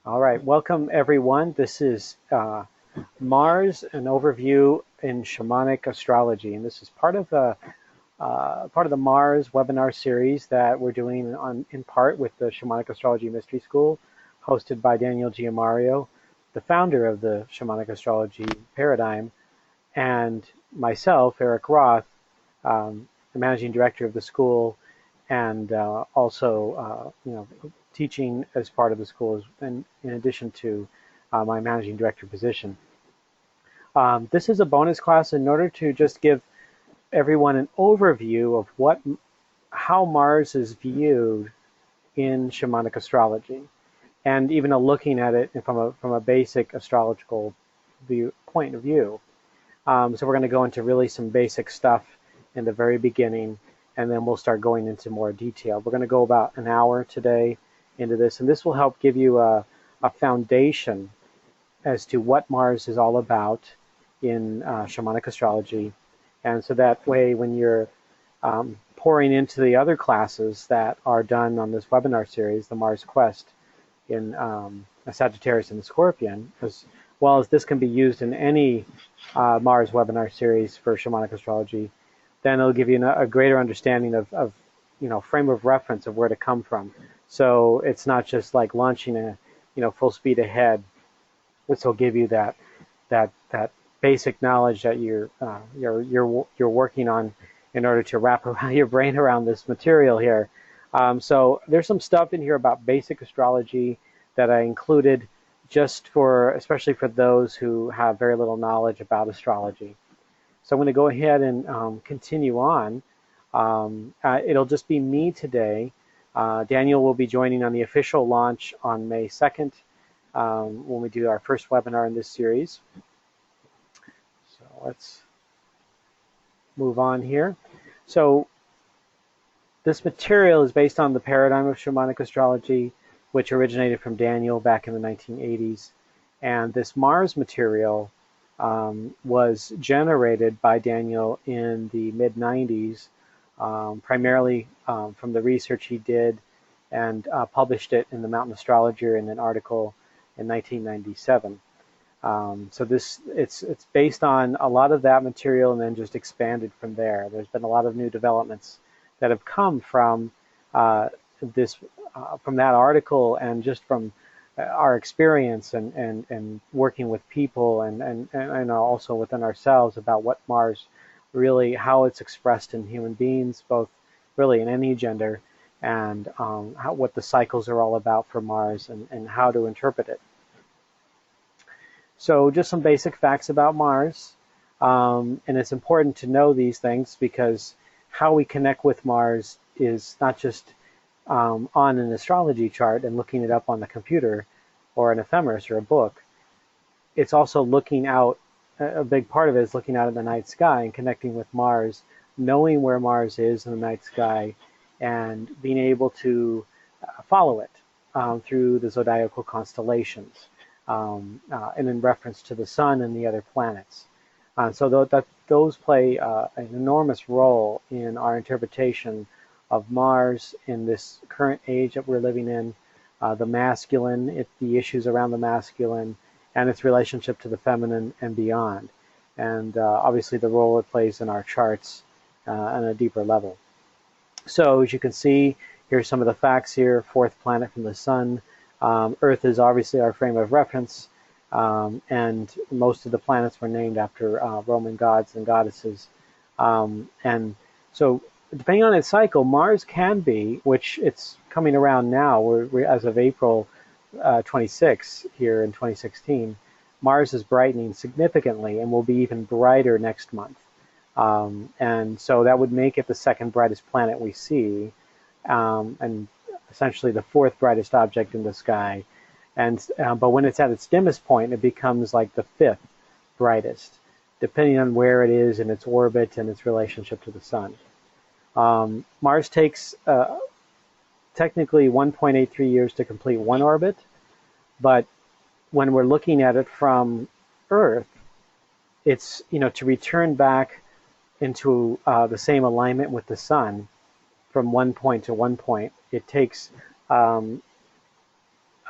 All right, welcome everyone. This is Mars, an overview in shamanic astrology, and this is part of the Mars webinar series that we're doing in part with the Shamanic Astrology Mystery School, hosted by Daniel Giamario, the founder of the Shamanic Astrology paradigm, and myself, Erik Roth, the managing director of the school, and also, teaching as part of the school, in addition to my managing director position. This is a bonus class in order to just give everyone an overview of how Mars is viewed in shamanic astrology, and even looking at it from a basic astrological point of view. So we're going to go into really some basic stuff in the very beginning, and then we'll start going into more detail. We're going to go about an hour today into this, and this will help give you a foundation as to what Mars is all about in shamanic astrology. And so that way, when you're pouring into the other classes that are done on this webinar series, the Mars Quest in Sagittarius and the Scorpion, as well as this can be used in any Mars webinar series for shamanic astrology, then it'll give you a greater understanding of frame of reference of where to come from. So it's not just like launching full speed ahead. This will give you that basic knowledge that you're working on in order to wrap your brain around this material here. So there's some stuff in here about basic astrology that I included especially for those who have very little knowledge about astrology. So I'm going to go ahead and continue on. It'll just be me today. Daniel will be joining on the official launch on May 2nd when we do our first webinar in this series. So let's move on here. So this material is based on the paradigm of shamanic astrology, which originated from Daniel back in the 1980s. And this Mars material was generated by Daniel in the mid-90s, primarily from the research he did, and published it in the Mountain Astrologer in an article in 1997. So it's based on a lot of that material and then just expanded from there. There's been a lot of new developments that have come from from that article, and just from our experience and working with people and also within ourselves about what Mars really, how it's expressed in human beings, both really in any gender, and what the cycles are all about for Mars, and how to interpret it. So just some basic facts about Mars, and it's important to know these things because how we connect with Mars is not just on an astrology chart and looking it up on the computer or an ephemeris or a book. It's also looking out. A big part of it is looking out at the night sky and connecting with Mars, knowing where Mars is in the night sky, and being able to follow it through the zodiacal constellations, and in reference to the sun and the other planets. So those play an enormous role in our interpretation of Mars in this current age that we're living in, the masculine, the issues around the masculine, and its relationship to the feminine and beyond, and obviously the role it plays in our charts on a deeper level. So as you can see, here's some of the facts here. Fourth planet from the sun. Earth is obviously our frame of reference, and most of the planets were named after Roman gods and goddesses. And so depending on its cycle, Mars can be, which it's coming around now, we're as of April 26 here in 2016, Mars is brightening significantly and will be even brighter next month. And so that would make it the second brightest planet we see, and essentially the fourth brightest object in the sky. And but when it's at its dimmest point, it becomes like the fifth brightest, depending on where it is in its orbit and its relationship to the sun. Mars takes technically 1.83 years to complete one orbit, but when we're looking at it from Earth, it's, to return back into the same alignment with the sun from one point to one point, it takes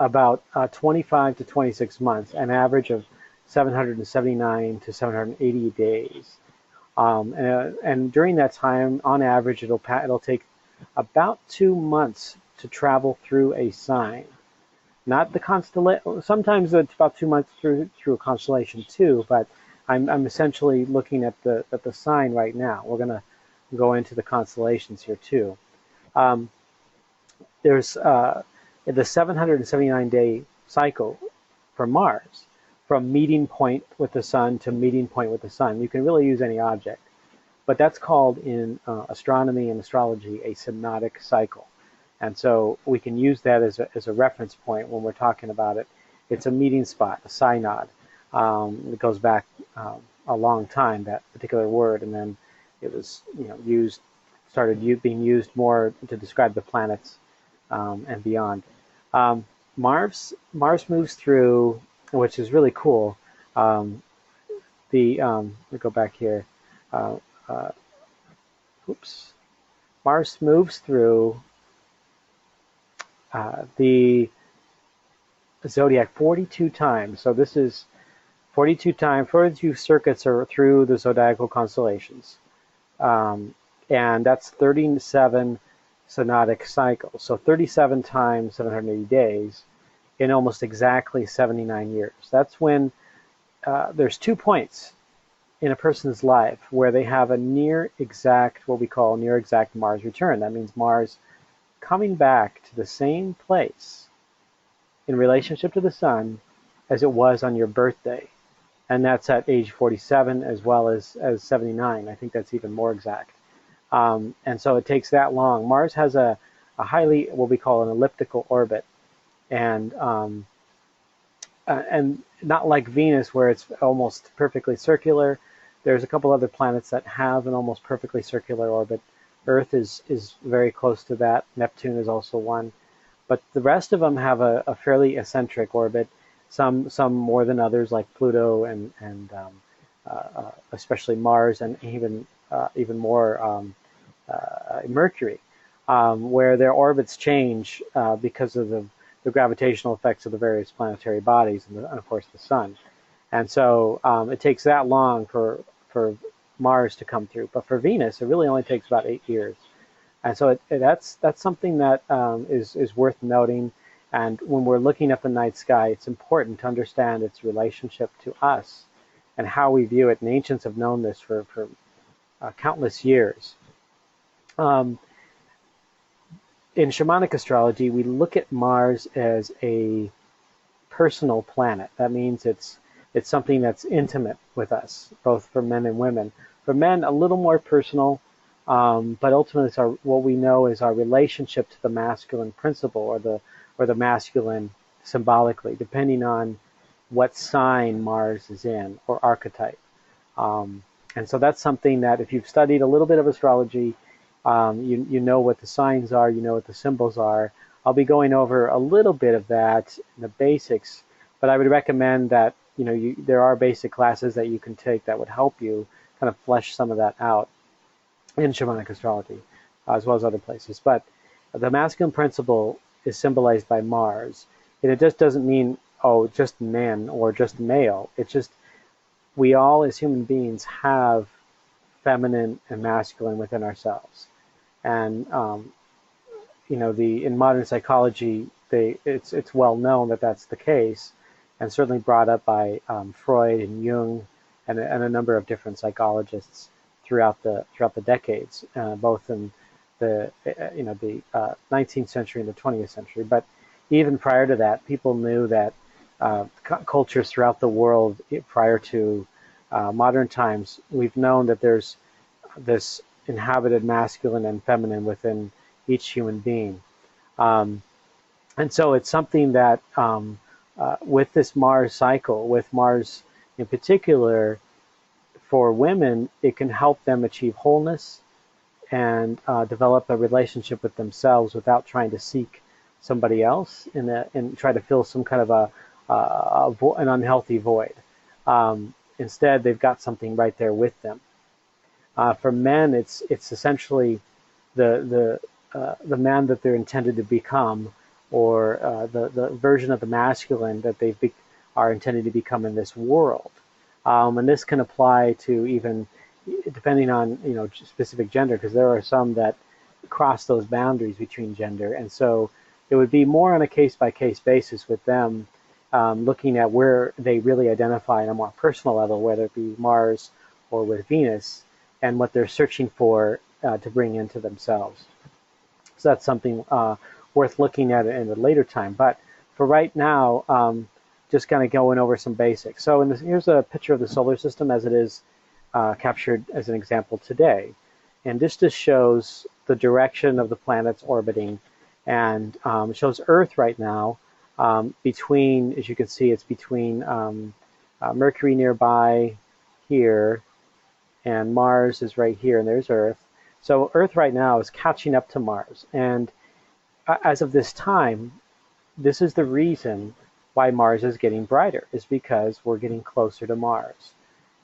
about 25 to 26 months, an average of 779 to 780 days. And during that time, on average, it'll take about 2 months to travel through a sign. Not the constellation. Sometimes it's about 2 months through a constellation too, but I'm essentially looking at the sign right now. We're going to go into the constellations here too. There's the 779-day cycle for Mars, from meeting point with the sun to meeting point with the sun. You can really use any object, but that's called in astronomy and astrology a synodic cycle. And so we can use that as a reference point when we're talking about it. It's a meeting spot, a synod. It goes back a long time, that particular word, and then it was started being used more to describe the planets and beyond. Mars moves through, which is really cool. Let me go back here. Mars moves through the zodiac 42 times. So this is 42 circuits are through the zodiacal constellations. And that's 37 synodic cycles. So 37 times 780 days in almost exactly 79 years. That's when there's 2 points in a person's life where they have a what we call near exact Mars return. That means Mars coming back to the same place in relationship to the sun as it was on your birthday. And that's at age 47 as well as 79. I think that's even more exact. And so it takes that long. Mars has a highly, what we call an elliptical orbit. And not like Venus, where it's almost perfectly circular. There's a couple other planets that have an almost perfectly circular orbit. Earth is very close to that. Neptune is also one. But the rest of them have a fairly eccentric orbit. Some more than others, like Pluto and especially Mars, and even more Mercury, where their orbits change because of the gravitational effects of the various planetary bodies and of course the sun. And so it takes that long for Mars to come through. But for Venus, it really only takes about 8 years. And so that's something that is worth noting. And when we're looking at the night sky, it's important to understand its relationship to us and how we view it. And ancients have known this for countless years. In shamanic astrology, we look at Mars as a personal planet. That means it's something that's intimate with us, both for men and women. For men, a little more personal, but ultimately it's what we know is our relationship to the masculine principle, or the masculine symbolically, depending on what sign Mars is in, or archetype. And so that's something that if you've studied a little bit of astrology, you know what the signs are, you know what the symbols are. I'll be going over a little bit of that, the basics, but I would recommend that there are basic classes that you can take that would help you kind of flesh some of that out in shamanic astrology, as well as other places. But the masculine principle is symbolized by Mars, and it just doesn't mean just men or just male. It's just we all as human beings have feminine and masculine within ourselves. And in modern psychology, it's well known that that's the case, and certainly brought up by Freud and Jung and a number of different psychologists throughout the decades, both in the 19th century and the 20th century. But even prior to that, people knew that cultures throughout the world prior to modern times, we've known that there's this inhabited masculine and feminine within each human being. And so it's something that with this Mars cycle, with Mars in particular, for women, it can help them achieve wholeness and develop a relationship with themselves without trying to seek somebody else and try to fill some kind of an unhealthy void. Instead, they've got something right there with them. For men, it's essentially the man that they're intended to become, or the version of the masculine that are intended to become in this world. And this can apply to even depending on specific gender, because there are some that cross those boundaries between gender, and so it would be more on a case-by-case basis with them, looking at where they really identify on a more personal level, whether it be Mars or with Venus, and what they're searching for to bring into themselves. So that's something worth looking at in a later time. But for right now, just kind of going over some basics. So here's a picture of the solar system as it is captured as an example today. And this just shows the direction of the planets orbiting, and it shows Earth right now between, as you can see, it's between Mercury nearby here, and Mars is right here, and there's Earth. So Earth right now is catching up to Mars, and as of this time, this is the reason why Mars is getting brighter, is because we're getting closer to Mars,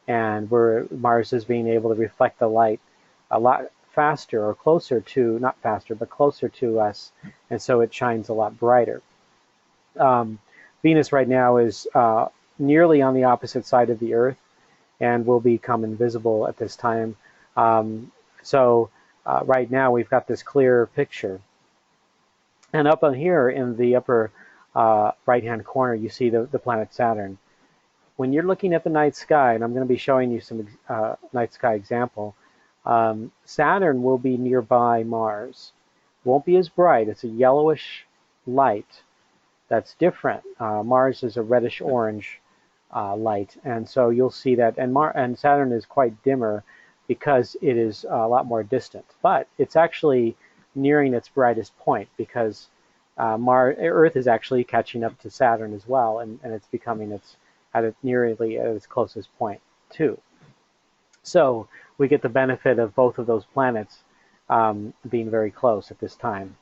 and Mars is being able to reflect the light a lot faster, or closer to, not faster, but closer to us, and so it shines a lot brighter. Venus right now is nearly on the opposite side of the Earth, and will become invisible at this time. So right now we've got this clear picture. And up on here in the upper right-hand corner, you see the planet Saturn. When you're looking at the night sky, and I'm going to be showing you some night sky example, Saturn will be nearby Mars. Won't be as bright. It's a yellowish light that's different. Mars is a reddish-orange light, and so you'll see that. And Saturn is quite dimmer because it is a lot more distant. But it's actually nearing its brightest point, because Earth is actually catching up to Saturn as well, and it's becoming nearly at its closest point too. So we get the benefit of both of those planets being very close at this time.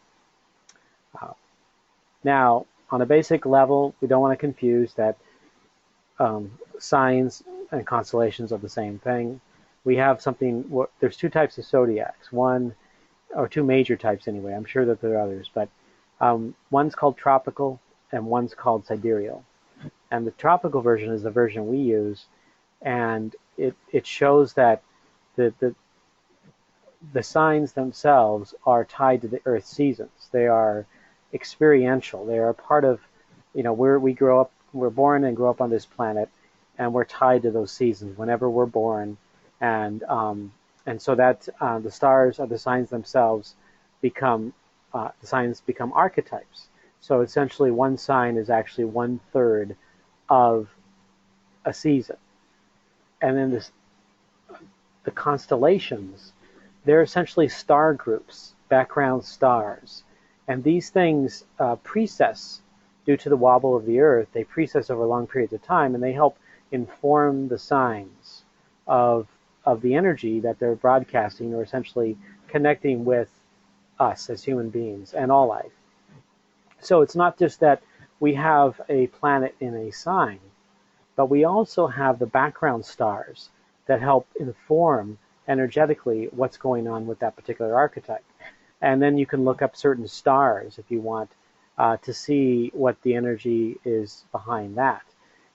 Now, on a basic level, we don't want to confuse that signs and constellations are the same thing. We have there's two types of zodiacs, or two major types anyway. I'm sure that there are others, but one's called tropical and one's called sidereal. And the tropical version is the version we use, and it shows that the signs themselves are tied to the Earth's seasons. They are experiential. They are a part of, we're born and grow up on this planet, and we're tied to those seasons whenever we're born, and so that the stars or the signs themselves become archetypes. So essentially, one sign is actually 1/3 of a season, and then the constellations, they're essentially star groups, background stars, and these things precess. Due to the wobble of the Earth, they precess over long periods of time, and they help inform the signs of the energy that they're broadcasting, or essentially connecting with us as human beings and all life. So it's not just that we have a planet in a sign, but we also have the background stars that help inform energetically what's going on with that particular archetype. And then you can look up certain stars if you want to see what the energy is behind that.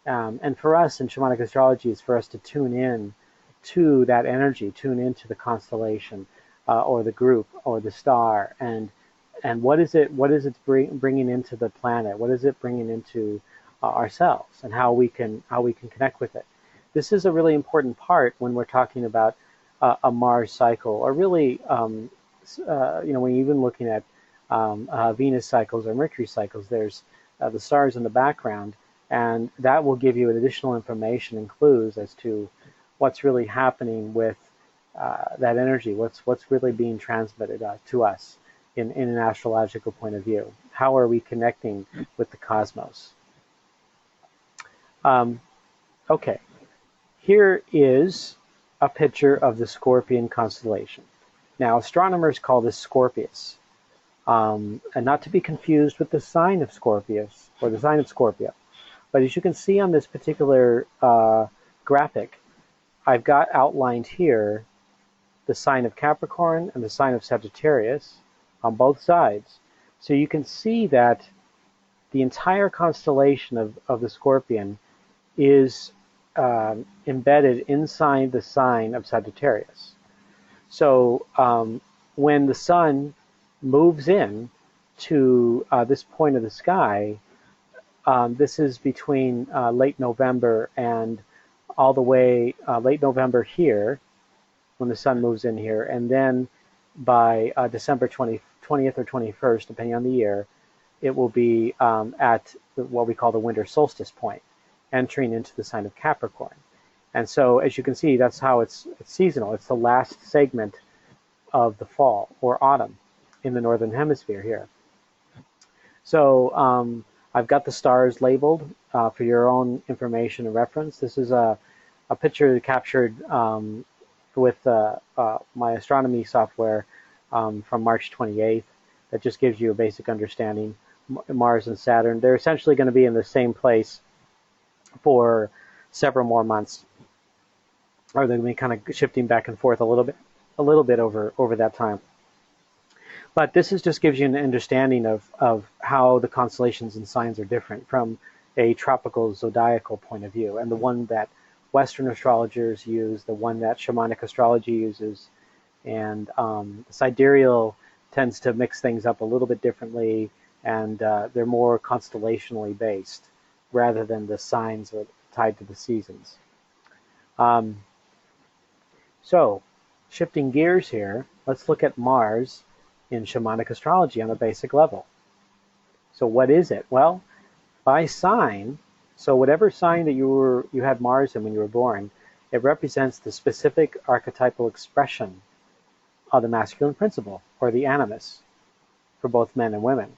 And for us in shamanic astrology, is for us to tune in to that energy, tune into the constellation or the group or the star, and what is it bringing into the planet? What is it bringing into ourselves, and how we can connect with it. This is a really important part when we're talking about a Mars cycle, or really, when you're even looking at Venus cycles or Mercury cycles, there's the stars in the background, and that will give you additional information and clues as to what's really happening with that energy, what's really being transmitted to us in an astrological point of view. How are we connecting with the cosmos? Okay, here is a picture of the Scorpion constellation. Now, astronomers call this Scorpius, and not to be confused with the sign of Scorpius, or the sign of Scorpio. But as you can see on this particular graphic, I've got outlined here the sign of Capricorn and the sign of Sagittarius on both sides. So you can see that the entire constellation of the Scorpion is embedded inside the sign of Sagittarius. So when the sun moves in to this point of the sky, this is between late November and all the way late November here, when the sun moves in here, and then by December 20th or 21st, depending on the year, it will be at what we call the winter solstice point, entering into the sign of Capricorn. And so, as you can see, that's how it's seasonal. It's the last segment of the fall or autumn in the northern hemisphere here. So I've got the stars labeled for your own information and reference. This is a picture captured with my astronomy software from March 28th that just gives you a basic understanding. Mars and Saturn, they're essentially going to be in the same place for several more months, or they're going to be kind of shifting back and forth a little bit over that time. But this just gives you an understanding of how the constellations and signs are different from a tropical zodiacal point of view, and the one that Western astrologers use, the one that Shamanic Astrology uses, and sidereal tends to mix things up a little bit differently, and they're more constellationally based rather than the signs are tied to the seasons. So, shifting gears here, let's look at Mars in Shamanic Astrology on a basic level. So what is it? Well, by sign, so whatever sign that you had Mars in when you were born, it represents the specific archetypal expression of the masculine principle, or the animus, for both men and women.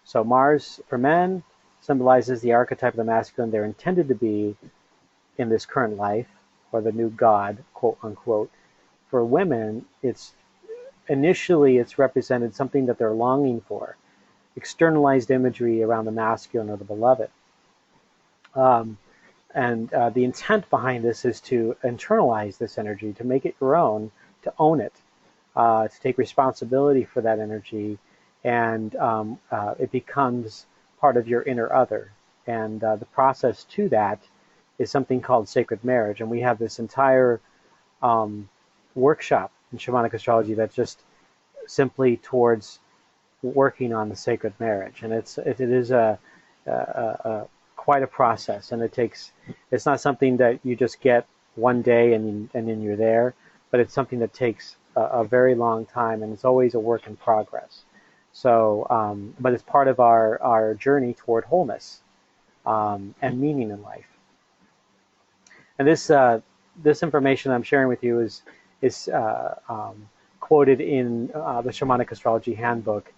So Mars, for men, symbolizes the archetype of the masculine they're intended to be in this current life, or the new god, quote unquote. For women, it's represented something that they're longing for, externalized imagery around the masculine or the beloved. And the intent behind this is to internalize this energy, to make it your own, to own it, to take responsibility for that energy, and it becomes part of your inner other. And the process to that is something called sacred marriage. And we have this entire workshop in Shamanic Astrology that's just simply towards working on the sacred marriage. And it is quite a process, and it's not something that you just get one day and then you're there, but it's something that takes a very long time, and it's always a work in progress. So, but it's part of our journey toward wholeness and meaning in life. And this information I'm sharing with you is quoted in the Shamanic Astrology Handbook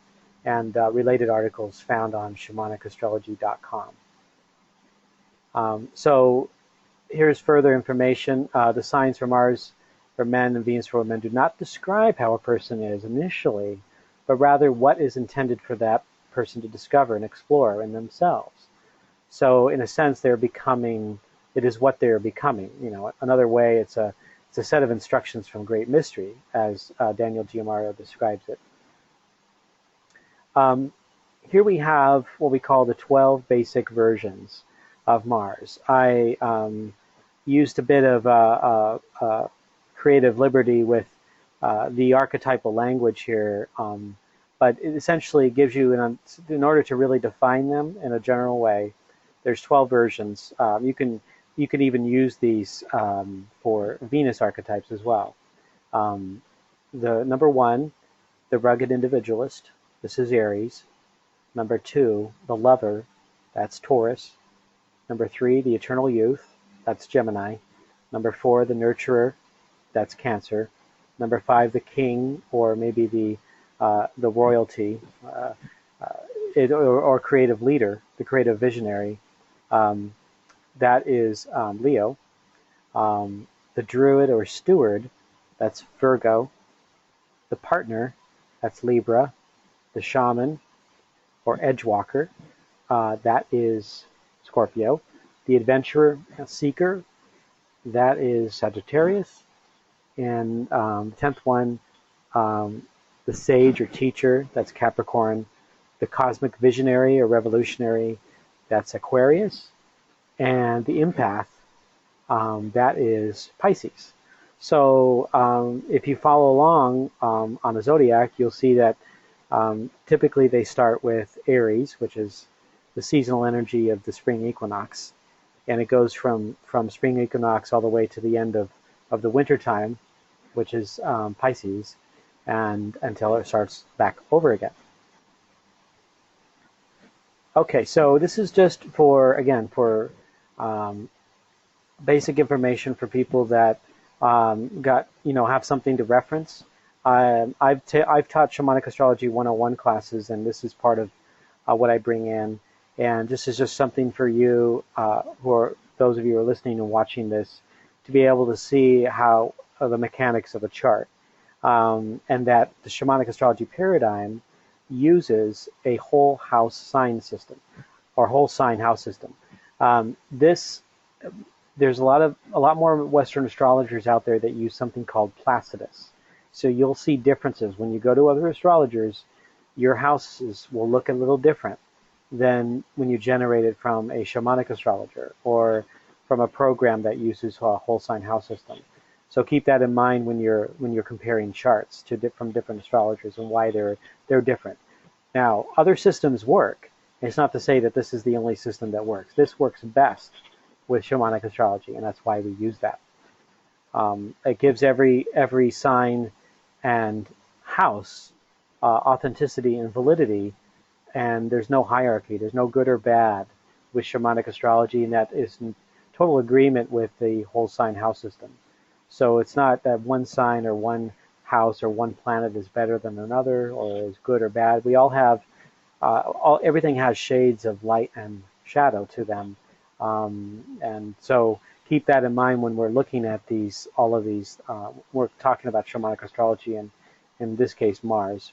and related articles found on shamanicastrology.com. So here's further information. The signs for Mars for men and Venus for women do not describe how a person is initially, but rather what is intended for that person to discover and explore in themselves. So in a sense, it is what they're becoming. Another way, it's a set of instructions from great mystery, as Daniel Giamario describes it. Here we have what we call the 12 basic versions of Mars. I used a bit of creative liberty with the archetypal language here, but it essentially gives you, in order to really define them in a general way, there's 12 versions. You can even use these for Venus archetypes as well. The number 1, the rugged individualist. This is Aries. Number 2, the lover. That's Taurus. Number 3, the eternal youth. That's Gemini. Number 4, the nurturer. That's Cancer. Number 5, the king, or maybe the royalty, or creative leader, the creative visionary. That is Leo. The druid or steward, that's Virgo. The partner, that's Libra. The shaman or edgewalker, that is Scorpio. The adventurer, seeker, that is Sagittarius. And the 10th one, the sage or teacher, that's Capricorn. The cosmic visionary or revolutionary, that's Aquarius. And the empath, that is Pisces. So if you follow along on a zodiac, you'll see that typically they start with Aries, which is the seasonal energy of the spring equinox. And it goes from spring equinox all the way to the end of the winter time, which is Pisces, and until it starts back over again. Okay, so this is just for, again, for basic information for people that have something to reference. I've taught Shamanic Astrology 101 classes, and this is part of what I bring in. And this is just something for you, those of you who are listening and watching this, to be able to see how the mechanics of a chart, and that the Shamanic Astrology paradigm uses a whole house sign system, or whole sign house system. There's a lot more Western astrologers out there that use something called Placidus. So you'll see differences when you go to other astrologers. Your houses will look a little different than when you generate it from a shamanic astrologer or from a program that uses a whole sign house system. So keep that in mind when you're comparing charts from different astrologers and why they're different. Now, other systems work. It's not to say that this is the only system that works. This works best with shamanic astrology, and that's why we use that. It gives every sign and house authenticity and validity, and there's no hierarchy. There's no good or bad with shamanic astrology, and that is in total agreement with the whole sign house system. So it's not that one sign or one house or one planet is better than another or is good or bad. We all have, everything has shades of light and shadow to them. And so keep that in mind when we're looking at all of these. We're talking about shamanic astrology and, in this case, Mars.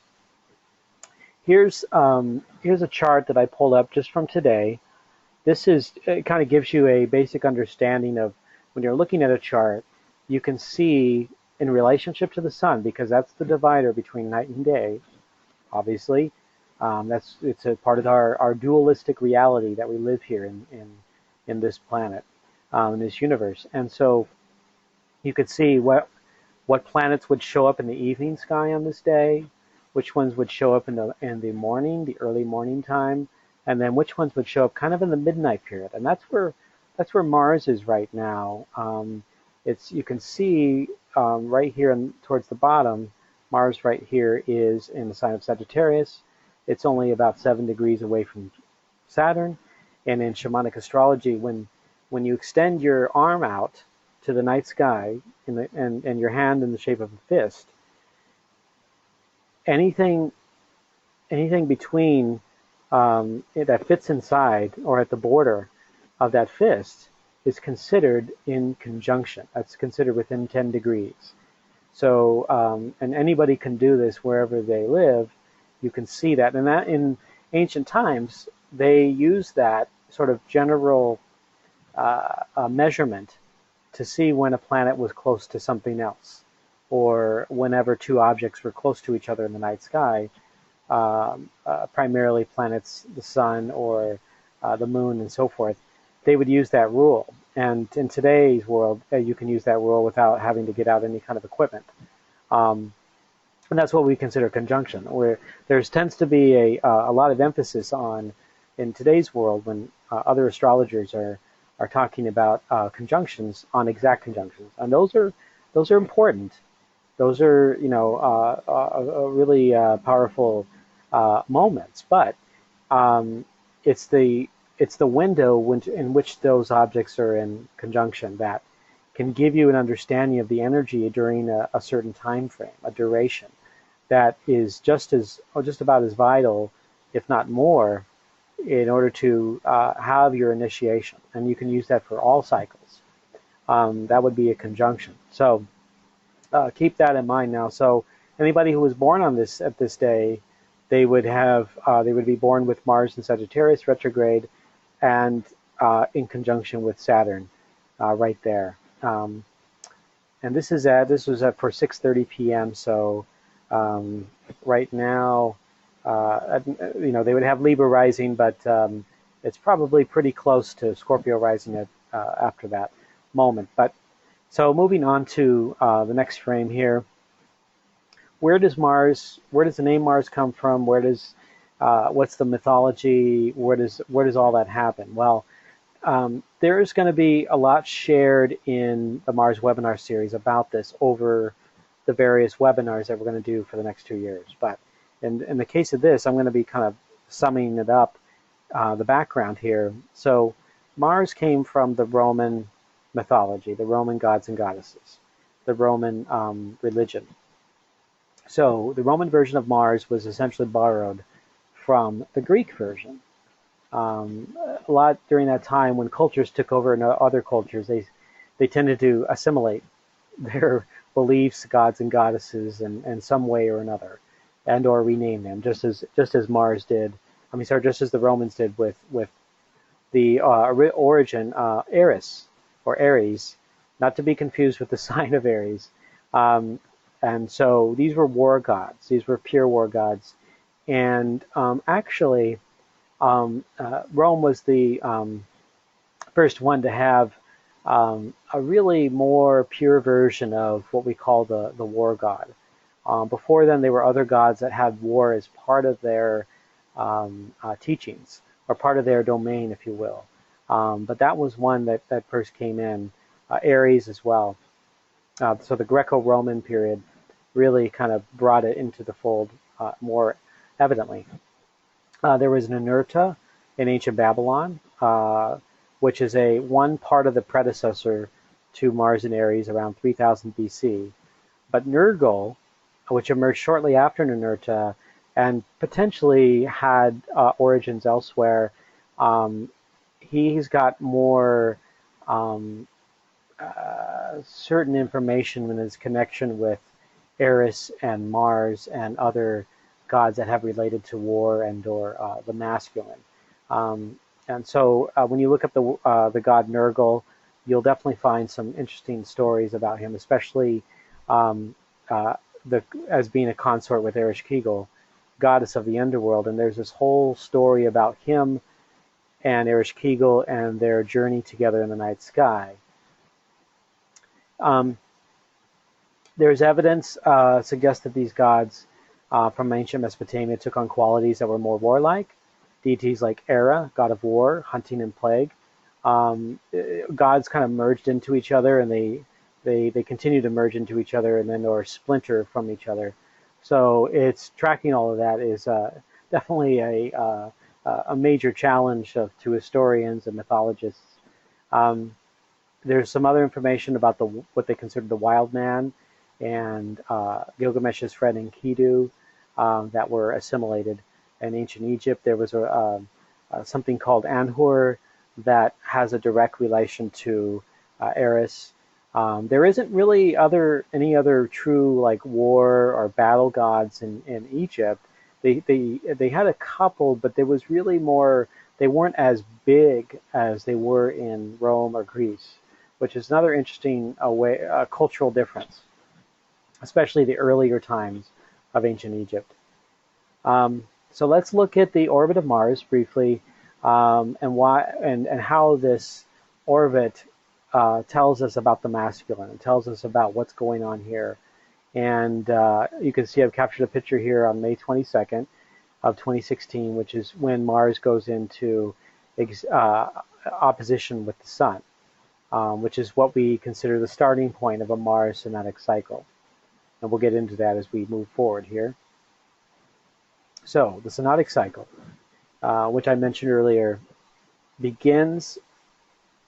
Here's a chart that I pulled up just from today. It kind of gives you a basic understanding of when you're looking at a chart. You can see in relationship to the sun, because that's the divider between night and day. Obviously, it's a part of our dualistic reality that we live here in this planet, in this universe. And so you could see what planets would show up in the evening sky on this day, which ones would show up in the morning, the early morning time, and then which ones would show up kind of in the midnight period. And that's where Mars is right now. You can see right here towards the bottom, Mars right here is in the sign of Sagittarius. It's only about 7 degrees away from Saturn. And in shamanic astrology, when you extend your arm out to the night sky and your hand in the shape of a fist, anything between that fits inside or at the border of that fist is considered in conjunction. That's considered within 10 degrees. So, and anybody can do this wherever they live. You can see that. And that in ancient times, they used that sort of general measurement to see when a planet was close to something else, or whenever two objects were close to each other in the night sky, primarily planets, the sun, or the moon, and so forth. They would use that rule. And in today's world, you can use that rule without having to get out any kind of equipment. And that's what we consider conjunction, where there tends to be a lot of emphasis on, in today's world, when other astrologers are talking about conjunctions, on exact conjunctions. And those are important. Those are, really powerful moments. But it's the window in which those objects are in conjunction that can give you an understanding of the energy during a certain time frame, a duration, that is just about as vital, if not more, in order to have your initiation. And you can use that for all cycles. That would be a conjunction. So keep that in mind now. So anybody who was born at this day, they would be born with Mars in Sagittarius retrograde, and in conjunction with Saturn, right there. And this was at for 6:30 p.m. So right now They would have Libra rising, but it's probably pretty close to Scorpio rising after that moment. But so moving on to the next frame here, where does the name Mars come from? What's the mythology? Where does all that happen? Well, there's going to be a lot shared in the Mars webinar series about this over the various webinars that we're going to do for the next 2 years. But in the case of this, I'm going to be kind of summing it up, the background here. So Mars came from the Roman mythology, the Roman gods and goddesses, the Roman religion. So the Roman version of Mars was essentially borrowed from the Greek version. A lot during that time when cultures took over in other cultures, they tended to assimilate their beliefs, gods and goddesses, in some way or another, and or rename them, just as Mars did. Just as the Romans did with the origin Eris or Aries, not to be confused with the sign of Aries. And so these were war gods. These were pure war gods, and actually. Rome was the first one to have a really more pure version of what we call the war god. Before then, there were other gods that had war as part of their teachings, or part of their domain, if you will. But that was one that first came in, Aries as well. So the Greco-Roman period really kind of brought it into the fold more evidently. There was Ninurta in ancient Babylon, which is one part of the predecessor to Mars and Aries around 3000 BC. But Nergal, which emerged shortly after Ninurta and potentially had origins elsewhere, he's got more certain information in his connection with Eris and Mars and other gods that have related to war and or the masculine. And so when you look up the god Nergal, you'll definitely find some interesting stories about him, especially as being a consort with Ereshkigal, goddess of the underworld. And there's this whole story about him and Ereshkigal and their journey together in the night sky. There's evidence suggests that these gods from ancient Mesopotamia took on qualities that were more warlike. Deities like Era, god of war, hunting and plague. Gods kind of merged into each other, and they continue to merge into each other and then or splinter from each other. So it's tracking all of that is definitely a major challenge to historians and mythologists. There's some other information about what they consider the wild man and Gilgamesh's friend Enkidu that were assimilated. In ancient Egypt, there was something called Anhur that has a direct relation to Eris. There isn't really any other true like war or battle gods in Egypt. They had a couple, but there was really more. They weren't as big as they were in Rome or Greece, which is another interesting cultural difference, especially the earlier times of ancient Egypt. So let's look at the orbit of Mars briefly, and how this orbit tells us about the masculine. It tells us about what's going on here. And you can see I've captured a picture here on May 22nd of 2016, which is when Mars goes into opposition with the Sun, which is what we consider the starting point of a Mars synodic cycle. And we'll get into that as we move forward here. So the synodic cycle, which I mentioned earlier, begins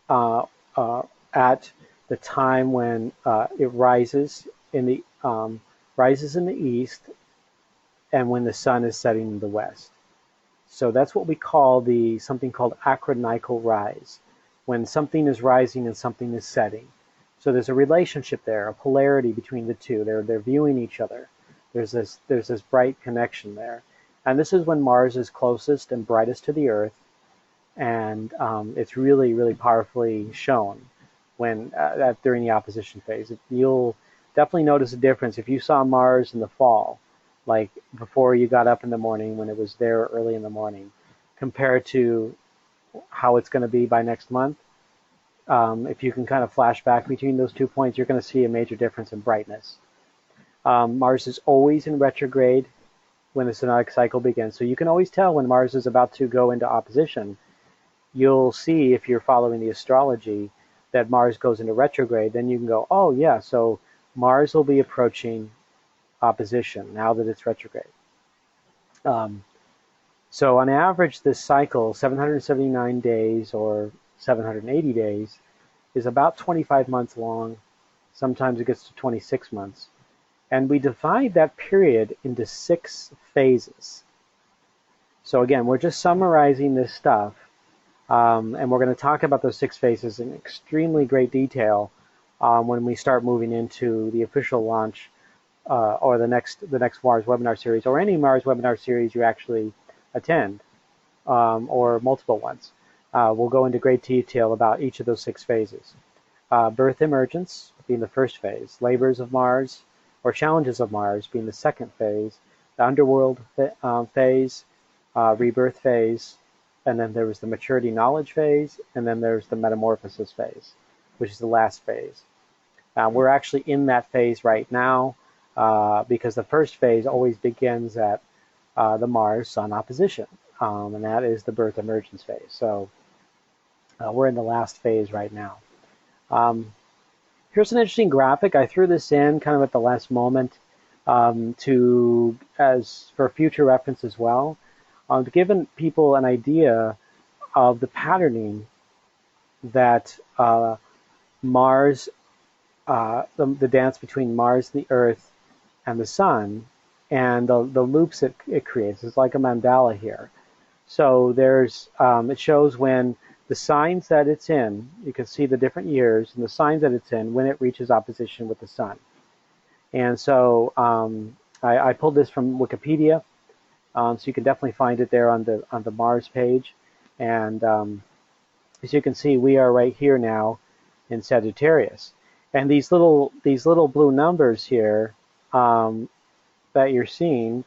at the time when it rises in the east, and when the sun is setting in the west. So that's what we call something called acronychal rise, when something is rising and something is setting. So there's a relationship there, a polarity between the two. They're viewing each other. There's this bright connection there. And this is when Mars is closest and brightest to the Earth, and it's really, really powerfully shown during the opposition phase. You'll definitely notice a difference if you saw Mars in the fall like before you got up in the morning when it was there early in the morning, compared to how it's going to be by next month. If you can kind of flash back between those 2 points, you're going to see a major difference in brightness. Mars is always in retrograde when the synodic cycle begins. So you can always tell when Mars is about to go into opposition. You'll see, if you're following the astrology, that Mars goes into retrograde. Then you can go, oh yeah, so Mars will be approaching opposition now that it's retrograde. So on average, this cycle, 779 days or 780 days, is about 25 months long. Sometimes it gets to 26 months. And we divide that period into 6 phases. So again, we're just summarizing this stuff, and we're going to talk about those 6 phases in extremely great detail when we start moving into the official launch or the next Mars webinar series, or any Mars webinar series you actually attend, or multiple ones. We'll go into great detail about each of those 6 phases. Birth emergence being the first phase, labors of Mars, or challenges of Mars being the second phase, the underworld phase, rebirth phase, and then there was the maturity knowledge phase, and then there's the metamorphosis phase, which is the last phase. We're actually in that phase right now because the first phase always begins at the Mars-Sun opposition, and that is the birth emergence phase. So we're in the last phase right now. Here's an interesting graphic. I threw this in kind of at the last moment for future reference as well, to give people an idea of the patterning that Mars, the dance between Mars, the Earth, and the Sun, and the loops it creates. It's like a mandala here. So there's it shows when the signs that it's in, you can see the different years and the signs that it's in when it reaches opposition with the Sun. And so I pulled this from Wikipedia, so you can definitely find it there on the Mars page. And as you can see, we are right here now in Sagittarius. And these little blue numbers here that you're seeing,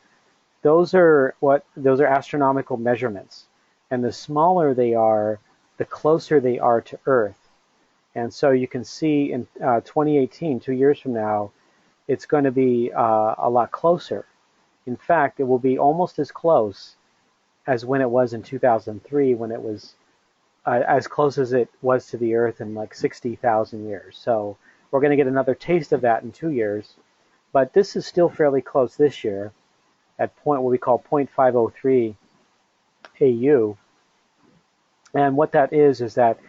those are astronomical measurements. And the smaller they are, the closer they are to Earth. And so you can see in 2018, 2 years from now, it's going to be a lot closer. In fact, it will be almost as close as when it was in 2003, when it was as close as it was to the Earth in like 60,000 years. So we're going to get another taste of that in 2 years. But this is still fairly close this year at what we call 0.503 AU. And what that is that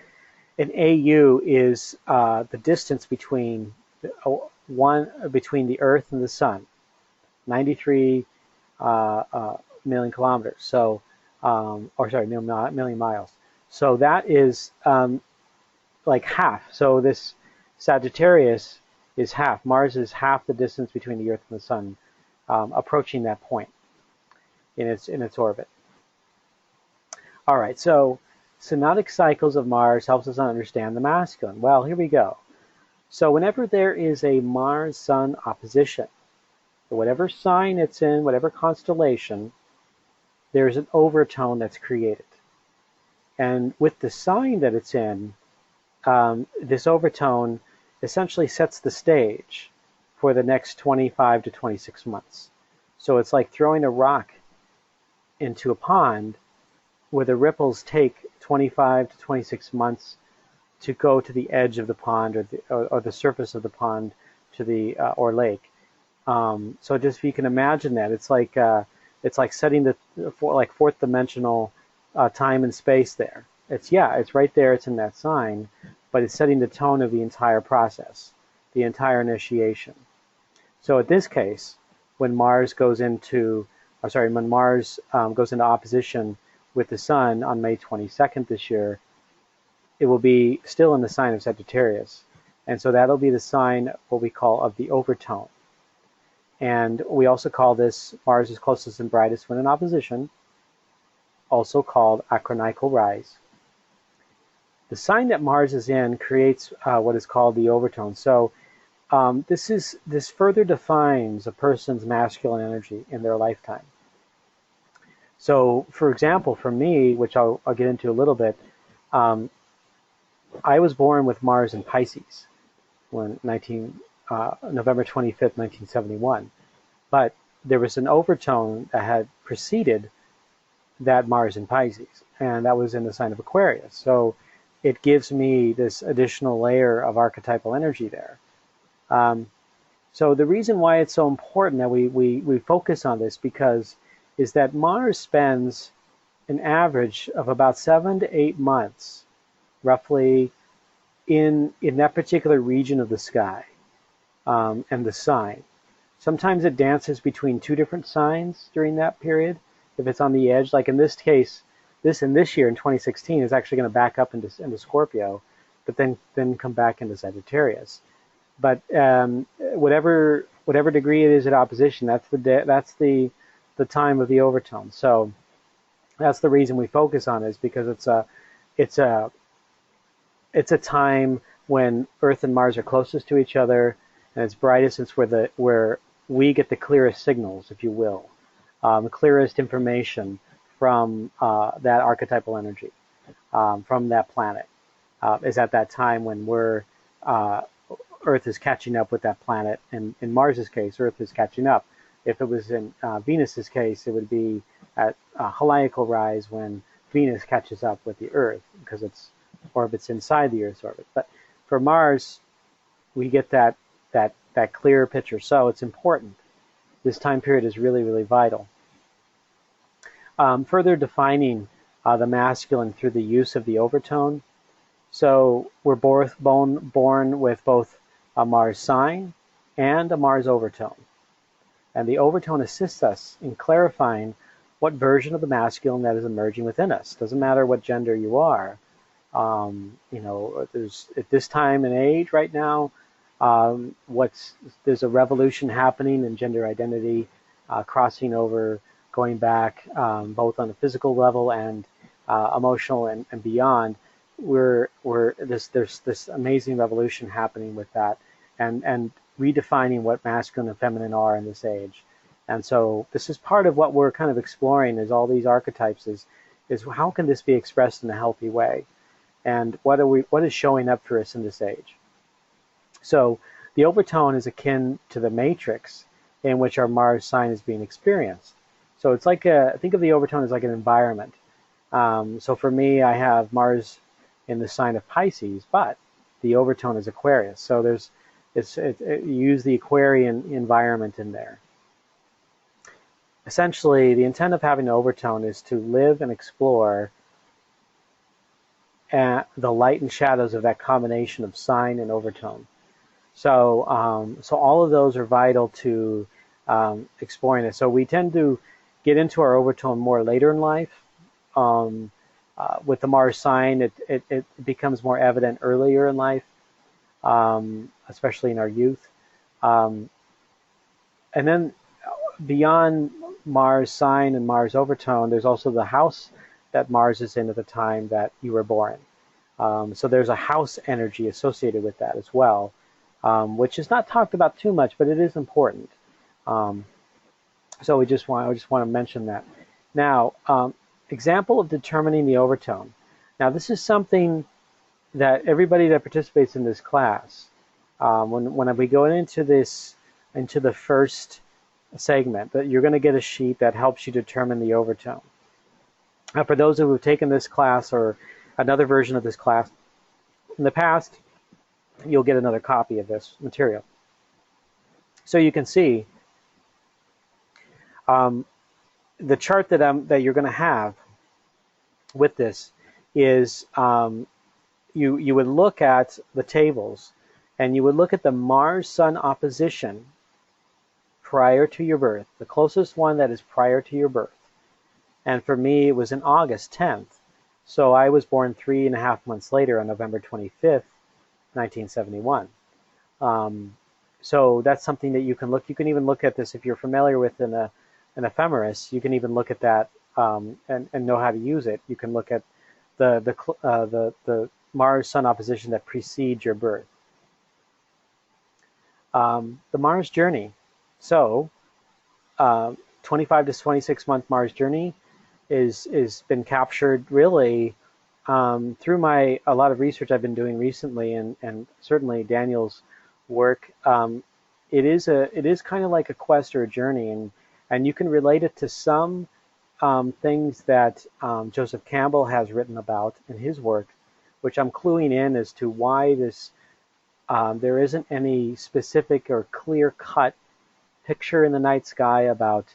an AU is the distance between the Earth and the Sun, 93 million kilometers. So, million miles. So that is like half. So this Sagittarius is half. Mars is half the distance between the Earth and the Sun, approaching that point in its orbit. All right. So synodic cycles of Mars helps us understand the masculine. Well, here we go. So whenever there is a Mars-Sun opposition, whatever sign it's in, whatever constellation, there's an overtone that's created. And with the sign that it's in, this overtone essentially sets the stage for the next 25 to 26 months. So it's like throwing a rock into a pond where the ripples take 25 to 26 months to go to the edge of the pond or the surface of the pond to the or lake. So just if you can imagine that, it's like setting the fourth dimensional time and space there. It's right there. It's in that sign, but it's setting the tone of the entire process, the entire initiation. So in this case, when Mars goes into opposition with the Sun on May 22nd this year, it will be still in the sign of Sagittarius. And so that'll be the sign, what we call, of the overtone. And we also call this Mars is closest and brightest when in opposition, also called acronychal rise. The sign that Mars is in creates what is called the overtone. So this further defines a person's masculine energy in their lifetime. So, for example, for me, which I'll get into a little bit, um, I was born with Mars in Pisces when November 25th, 1971. But there was an overtone that had preceded that Mars in Pisces, and that was in the sign of Aquarius. So it gives me this additional layer of archetypal energy there. Um, so the reason why it's so important that we focus on this is that Mars spends an average of about 7 to 8 months, roughly, in that particular region of the sky and the sign. Sometimes it dances between two different signs during that period. If it's on the edge, like in this case, this year in 2016 is actually going to back up into Scorpio, but then come back into Sagittarius. But whatever degree it is at opposition, that's the time of the overtone. So that's the reason we focus on it, is because it's a time when Earth and Mars are closest to each other, and it's brightest. It's where we get the clearest signals, if you will, the clearest information from that archetypal energy, from that planet, is at that time when Earth is catching up with that planet. And in Mars's case, Earth is catching up. If it was in Venus's case, it would be at heliacal rise when Venus catches up with the Earth, because its orbit's inside the Earth's orbit. But for Mars, we get that clearer picture. So it's important. This time period is really, really vital. Further defining the masculine through the use of the overtone. So we're born with both a Mars sign and a Mars overtone. And the overtone assists us in clarifying what version of the masculine that is emerging within us. Doesn't matter what gender you are. There's at this time and age right now, there's a revolution happening in gender identity, crossing over, going back, both on a physical level and emotional and beyond. There's this amazing revolution happening with that, and redefining what masculine and feminine are in this age. And so this is part of what we're kind of exploring, is all these archetypes, is how can this be expressed in a healthy way, and what is showing up for us in this age. So the overtone is akin to the matrix in which our Mars sign is being experienced. So it's like think of the overtone as like an environment. So for me, I have Mars in the sign of Pisces, but the overtone is Aquarius. So you use the Aquarian environment in there. Essentially, the intent of having an overtone is to live and explore the light and shadows of that combination of sign and overtone. So all of those are vital to exploring it. So we tend to get into our overtone more later in life. With the Mars sign, it becomes more evident earlier in life, especially in our youth. And then beyond Mars sign and Mars overtone, there's also the house that Mars is in at the time that you were born. So there's a house energy associated with that as well, which is not talked about too much, but it is important. So I just want to mention that. Now, example of determining the overtone. Now, this is something that everybody that participates in this class, when we go into the first segment, that you're going to get a sheet that helps you determine the overtone. Now, for those who have taken this class or another version of this class in the past, you'll get another copy of this material. So you can see the chart that you're going to have with this is you would look at the tables, and you would look at the Mars-Sun opposition prior to your birth, the closest one that is prior to your birth. And for me, it was in August 10th. So I was born 3.5 months later on November 25th, 1971. So that's something that you can look. You can even look at this if you're familiar with an ephemeris. You can even look at that and know how to use it. You can look at the Mars-Sun opposition that precedes your birth. The Mars journey. So, 25 to 26-month Mars journey is been captured really through a lot of research I've been doing recently, and certainly Daniel's work. It is kind of like a quest or a journey, and you can relate it to some things that Joseph Campbell has written about in his work, which I'm cluing in as to why this there isn't any specific or clear-cut picture in the night sky about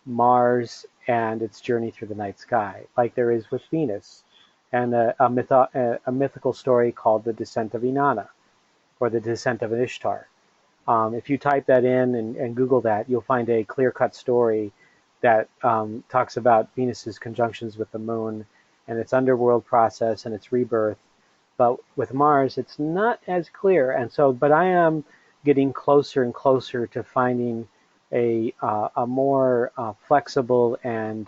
Mars and its journey through the night sky, like there is with Venus, and a mythical story called the Descent of Inanna, or the Descent of Ishtar. If you type that in and Google that, you'll find a clear-cut story that talks about Venus's conjunctions with the moon and its underworld process and its rebirth. But with Mars, it's not as clear. And so, but I am getting closer and closer to finding a more flexible and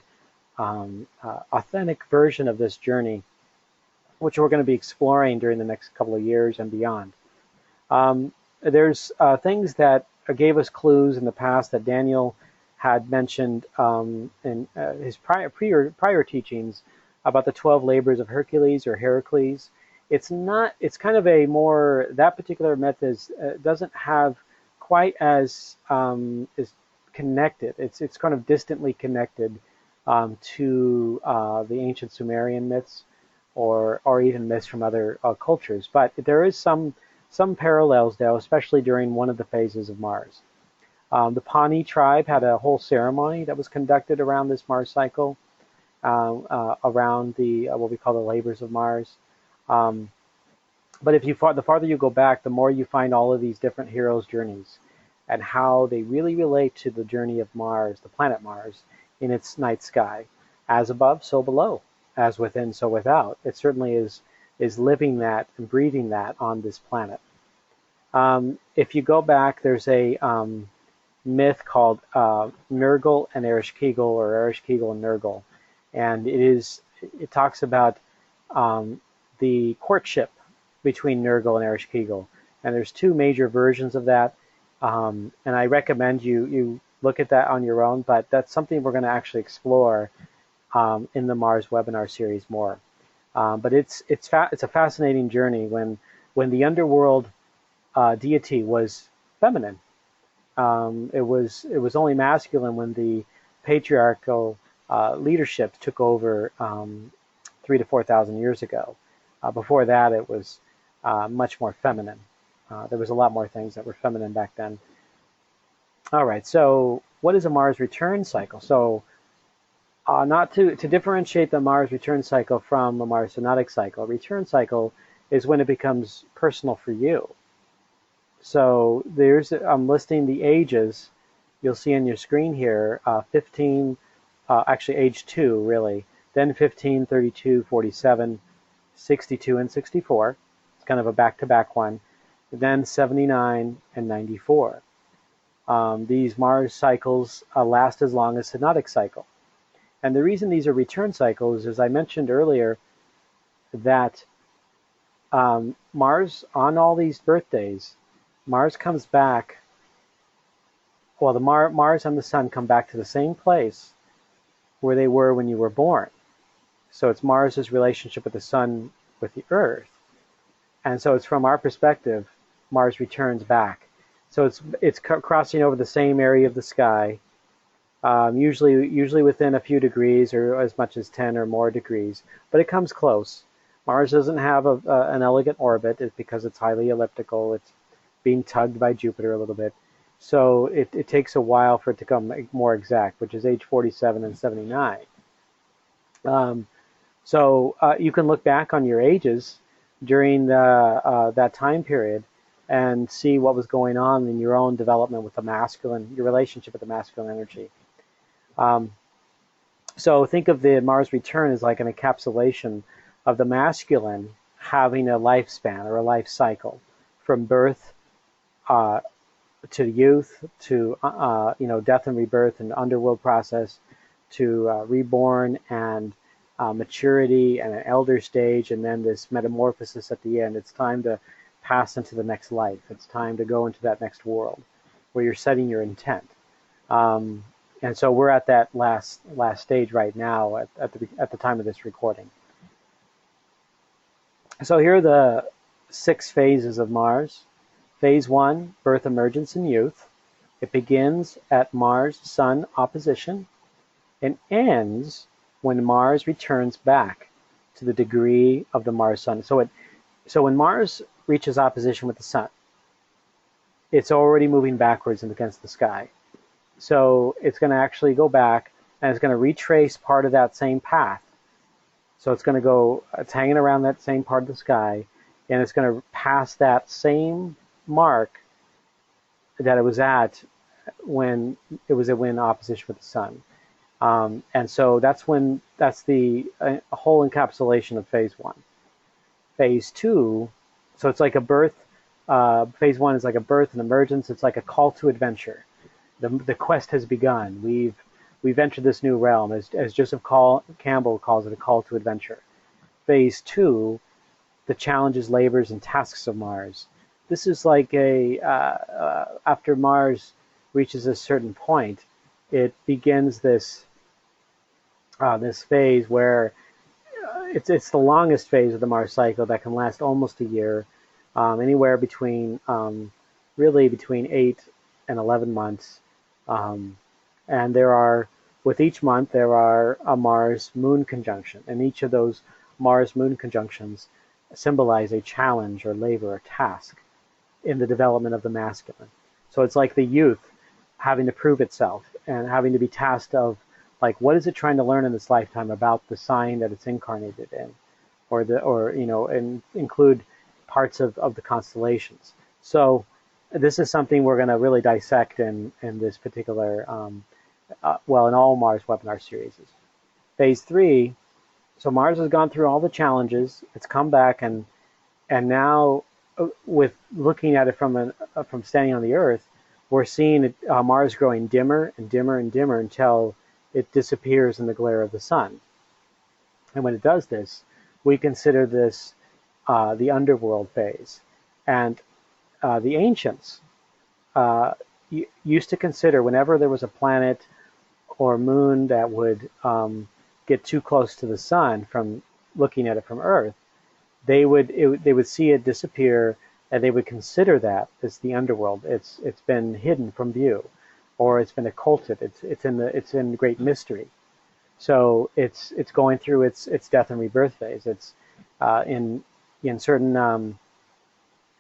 authentic version of this journey, which we're going to be exploring during the next couple of years and beyond. There's things that gave us clues in the past that Daniel had mentioned in his prior teachings about the 12 labors of Hercules or Heracles. It's not. It's kind of a more, that particular method doesn't have quite as is connected. It's kind of distantly connected to the ancient Sumerian myths or even myths from other cultures. But there is some parallels, though, especially during one of the phases of Mars. The Pawnee tribe had a whole ceremony that was conducted around this Mars cycle, around the what we call the labors of Mars. But if the farther you go back, the more you find all of these different heroes' journeys and how they really relate to the journey of Mars, the planet Mars, in its night sky. As above, so below. As within, so without. It certainly is living that and breathing that on this planet. If you go back, there's a myth called Nergal and Ereshkigal, or Ereshkigal and Nergal. And it talks about the courtship between Nergal and Ereshkigal. And there's two major versions of that. And I recommend you look at that on your own, but that's something we're going to actually explore in the Mars webinar series more. But it's a fascinating journey when the underworld deity was feminine. It was only masculine when the patriarchal leadership took over 3,000 to 4,000 years ago. Before that, it was much more feminine. There was a lot more things that were feminine back then. All right, so what is a Mars return cycle? So not to differentiate the Mars return cycle from a Mars synodic cycle, a return cycle is when it becomes personal for you. So I'm listing the ages you'll see on your screen here, 15, actually age 2 really, then 15, 32, 47, 62, and 64. It's kind of a back-to-back one. Then 79 and 94. These Mars cycles last as long as synodic cycle. And the reason these are return cycles is I mentioned earlier that Mars, on all these birthdays, Mars comes back, well, Mars and the Sun come back to the same place where they were when you were born. So it's Mars's relationship with the Sun, with the Earth. And so it's from our perspective, Mars returns back. So it's crossing over the same area of the sky, usually within a few degrees or as much as 10 or more degrees, but it comes close. Mars doesn't have an elegant orbit because it's highly elliptical. It's being tugged by Jupiter a little bit. So it takes a while for it to come more exact, which is age 47 and 79. So you can look back on your ages during that time period and see what was going on in your own development with the masculine, your relationship with the masculine energy. So think of the Mars return as like an encapsulation of the masculine having a lifespan or a life cycle from birth to youth, to death and rebirth and underworld process, to reborn and maturity and an elder stage, and then this metamorphosis at the end. It's time to pass into the next life. It's time to go into that next world where you're setting your intent. And so we're at that last stage right now at the time of this recording. So here are the 6 phases of Mars. Phase 1, birth, emergence, and youth. It begins at Mars-Sun opposition and ends when Mars returns back to the degree of the Mars-Sun. So when Mars reaches opposition with the Sun, it's already moving backwards and against the sky. So it's going to actually go back, and it's going to retrace part of that same path. So it's going to go, it's hanging around that same part of the sky, and it's going to pass that same mark that it was at when it was in opposition with the Sun. And so that's the whole encapsulation of phase 1. Phase 2, so it's like a birth. Phase 1 is like a birth and emergence. It's like a call to adventure. The quest has begun. We've entered this new realm, as Joseph Campbell calls it, a call to adventure. Phase 2, the challenges, labors, and tasks of Mars. This is like after Mars reaches a certain point, it begins this phase where it's the longest phase of the Mars cycle that can last almost a year, anywhere between between 8 and 11 months. And with each month, there are a Mars-Moon conjunction, and each of those Mars-Moon conjunctions symbolize a challenge or labor or task in the development of the masculine. So it's like the youth having to prove itself and having to be tasked of, like, what is it trying to learn in this lifetime about the sign that it's incarnated in, and include parts of the constellations. So this is something we're going to really dissect in this particular, in all Mars webinar series. Phase 3, so Mars has gone through all the challenges. It's come back, and now with looking at it from standing on the Earth, we're seeing Mars growing dimmer and dimmer and dimmer until it disappears in the glare of the Sun. And when it does this, we consider this the underworld phase. And the ancients used to consider, whenever there was a planet or moon that would get too close to the Sun from looking at it from Earth, they would see it disappear, and they would consider that as the underworld. It's been hidden from view, or it's been occulted. It's in great mystery. So it's going through its death and rebirth phase. It's in certain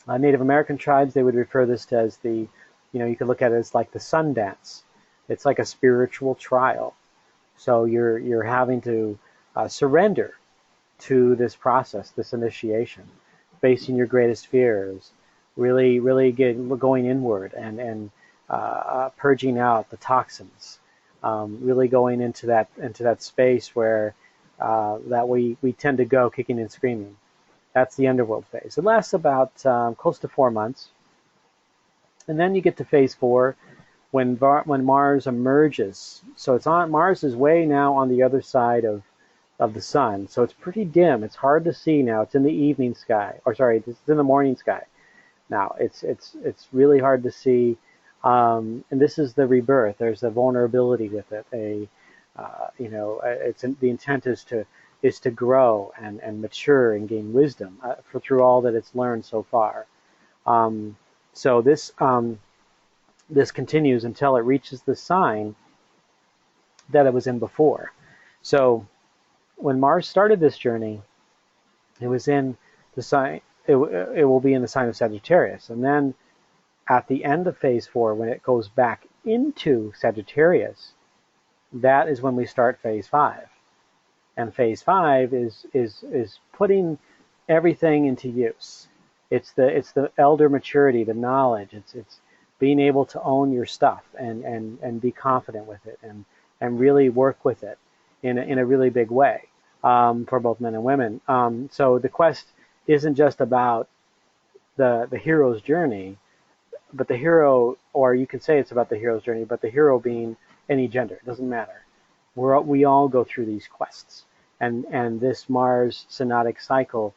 Native American tribes, they would refer this to as you could look at it as like the sun dance. It's like a spiritual trial. So you're having to surrender to this process, this initiation, facing your greatest fears, really going inward and purging out the toxins, really going into that space where that we tend to go kicking and screaming. That's the underworld phase. It lasts about close to 4 months, and then you get to phase 4, when Mars emerges. So Mars is way now on the other side of the Sun, so it's pretty dim. It's hard to see now. It's in the evening sky, it's in the morning sky. Now it's really hard to see, and this is the rebirth. There's a vulnerability with it. The intent is to grow and mature and gain wisdom through all that it's learned so far. So this continues until it reaches the sign that it was in before. So when Mars started this journey, it was in the sign. It will be in the sign of Sagittarius, and then at the end of phase 4, when it goes back into Sagittarius, that is when we start phase 5. And phase 5 is putting everything into use. It's the elder maturity, the knowledge. It's being able to own your stuff and be confident with it and really work with it in a really big way for both men and women. So the quest isn't just about the hero's journey, but the hero, or you could say it's about the hero's journey, but the hero being any gender. It doesn't matter. We all go through these quests. And this Mars synodic cycle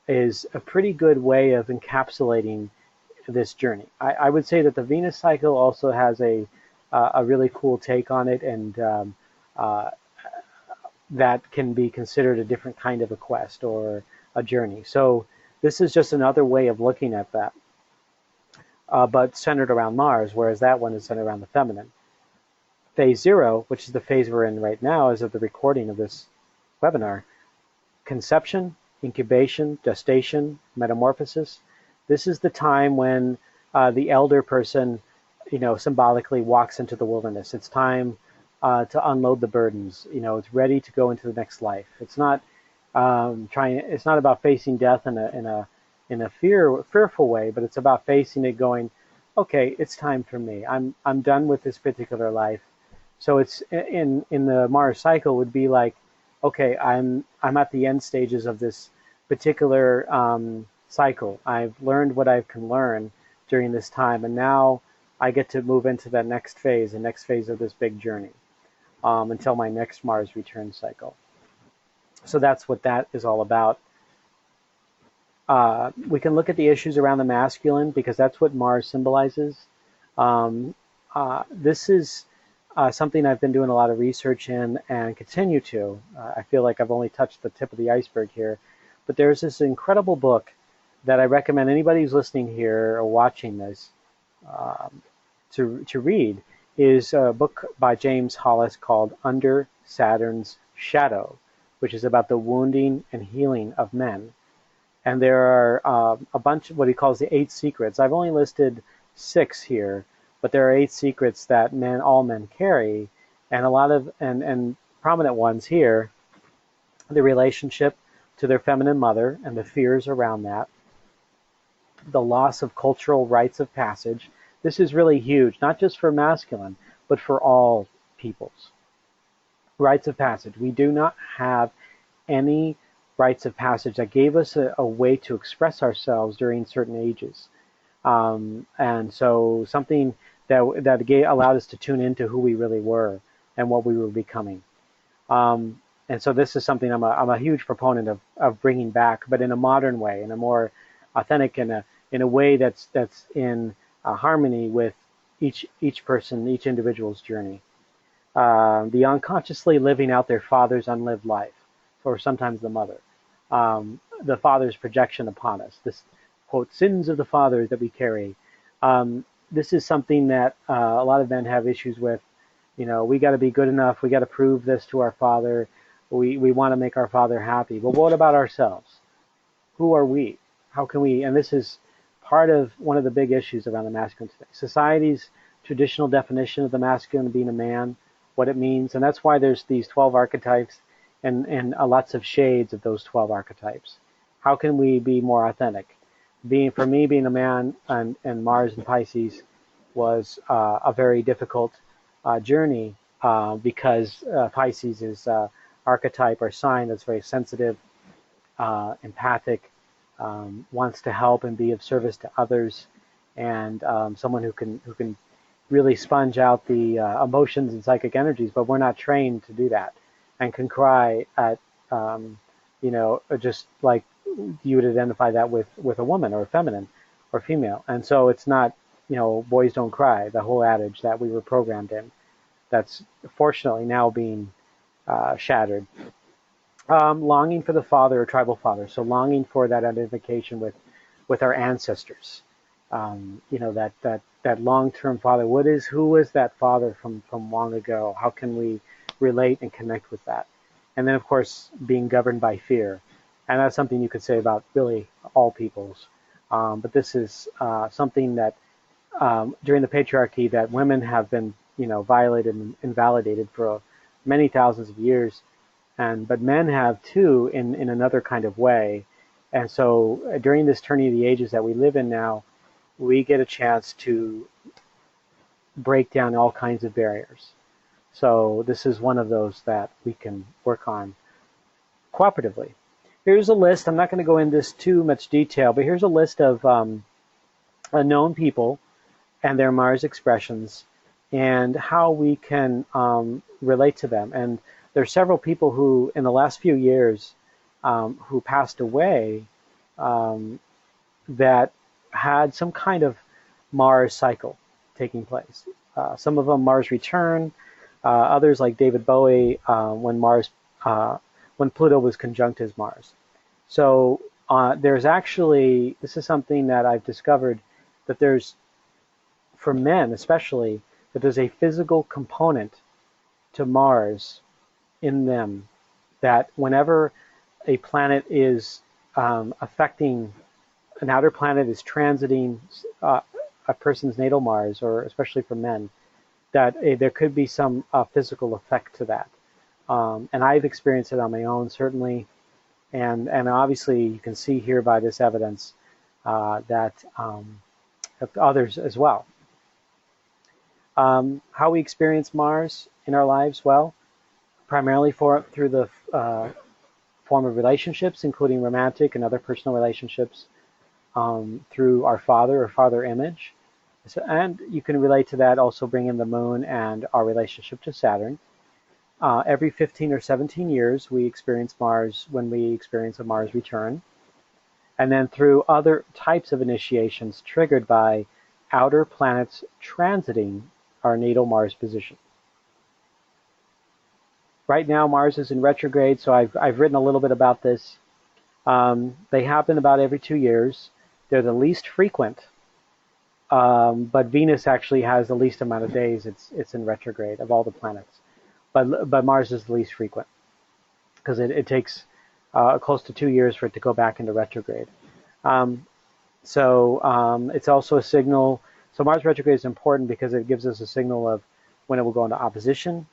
is a pretty good way of encapsulating this journey. I would say that the Venus cycle also has a really cool take on it, and uh, that can be considered a different kind of a quest or a journey. So this is just another way of looking at that, but centered around Mars, whereas that one is centered around the feminine. Phase 0, which is the phase we're in right now as of the recording of this webinar, conception, incubation, gestation, metamorphosis. This is the time when the elder person, symbolically walks into the wilderness. It's time to unload the burdens. It's ready to go into the next life. It's not It's not about facing death in a fearful way, but it's about facing it, going, okay, it's time for me. I'm done with this particular life. So it's in the Mars cycle would be like, okay, I'm at the end stages of this particular cycle. I've learned what I can learn during this time, and now I get to move into the next phase of this big journey, until my next Mars return cycle. So that's what that is all about. We can look at the issues around the masculine, because that's what Mars symbolizes. This is something I've been doing a lot of research in and continue to. I feel like I've only touched the tip of the iceberg here, but there's this incredible book that I recommend anybody who's listening here or watching this to read. Is a book by James Hollis called Under Saturn's Shadow, which is about the wounding and healing of men. And there are a bunch of what he calls the 8 secrets. I've only listed 6 here, but there are 8 secrets that all men carry, and a lot of and prominent ones here: the relationship to their feminine mother and the fears around that, the loss of cultural rites of passage. This is really huge, not just for masculine, but for all peoples. Rites of passage. We do not have any rites of passage that gave us a way to express ourselves during certain ages. And so something that allowed us to tune into who we really were and what we were becoming. And so this is something I'm a huge proponent of bringing back, but in a modern way, in a more authentic, in a way that's in harmony with each person, each individual's journey. The unconsciously living out their father's unlived life, or sometimes the mother. The father's projection upon us, this, quote, sins of the father that we carry. This is something that a lot of men have issues with. We got to be good enough. We got to prove this to our father. We want to make our father happy. But what about ourselves? Who are we? How can we? And this is part of one of the big issues around the masculine today. Society's traditional definition of the masculine being a man, what it means. And that's why there's these 12 archetypes and lots of shades of those 12 archetypes. How can we be more authentic? For me, being a man and Mars and Pisces was a very difficult journey because Pisces is archetype or sign that's very sensitive, empathic, wants to help and be of service to others, and someone who can really sponge out the emotions and psychic energies, but we're not trained to do that, and can cry at just like you would identify that with a woman or a feminine or female. And so it's not, boys don't cry, the whole adage that we were programmed in. That's fortunately now being shattered. Longing for the father or tribal father, so longing for that identification with our ancestors. That long-term father. Who is that father from long ago? How can we relate and connect with that? And then, of course, being governed by fear. And that's something you could say about really all peoples. But this is something that during the patriarchy that women have been, violated and invalidated for many thousands of years. But men have too in another kind of way. And so during this turning of the ages that we live in now, we get a chance to break down all kinds of barriers. So this is one of those that we can work on cooperatively. Here's a list. I'm not going to go into this too much detail, but here's a list of known people and their Mars expressions and how we can relate to them. And there are several people who, in the last few years, who passed away that had some kind of Mars cycle taking place. Some of them Mars return, others like David Bowie when Pluto was conjunct his Mars. So there's actually, this is something that I've discovered, that there's, for men especially, that there's a physical component to Mars in them, that whenever a planet is affecting, an outer planet is transiting a person's natal Mars, or especially for men, that there could be some physical effect to that. And I've experienced it on my own, certainly. And obviously you can see here by this evidence that others as well. How we experience Mars in our lives? Well, primarily through the form of relationships, including romantic and other personal relationships, through our father or father image. So, and you can relate to that, also bring in the moon and our relationship to Saturn. Every 15 or 17 years, we experience Mars when we experience a Mars return. And then through other types of initiations triggered by outer planets transiting our natal Mars position. Right now, Mars is in retrograde, so I've written a little bit about this. They happen about every 2 years. They're the least frequent, but Venus actually has the least amount of days it's in retrograde of all the planets. But Mars is the least frequent because it takes close to 2 years for it to go back into retrograde. So it's also a signal. So Mars retrograde is important because it gives us a signal of when it will go into opposition.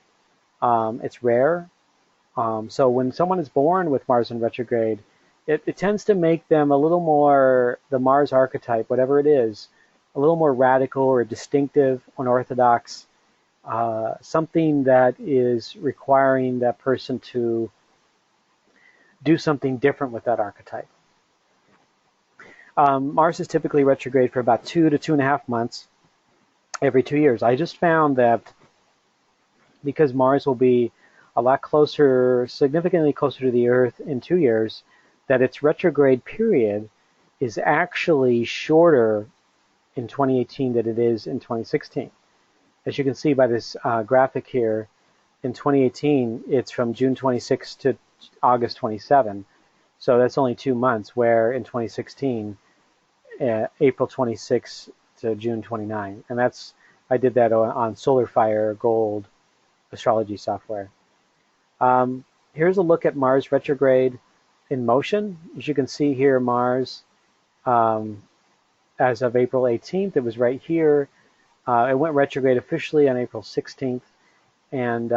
It's rare. So when someone is born with Mars in retrograde, it tends to make them a little more, the Mars archetype, whatever it is, a little more radical or distinctive, unorthodox, something that is requiring that person to do something different with that archetype. Mars is typically retrograde for about 2 to 2.5 months every 2 years. I just found that because Mars will be a lot closer, significantly closer to the Earth in 2 years, that its retrograde period is actually shorter in 2018 than it is in 2016. As you can see by this graphic here, in 2018, it's from June 26 to August 27. So that's only 2 months, where in 2016, April 26 to June 29. And I did that on SolarFire Gold astrology software. Here's a look at Mars retrograde in motion. As you can see here, Mars, as of April 18th, it was right here. It went retrograde officially on April 16th, and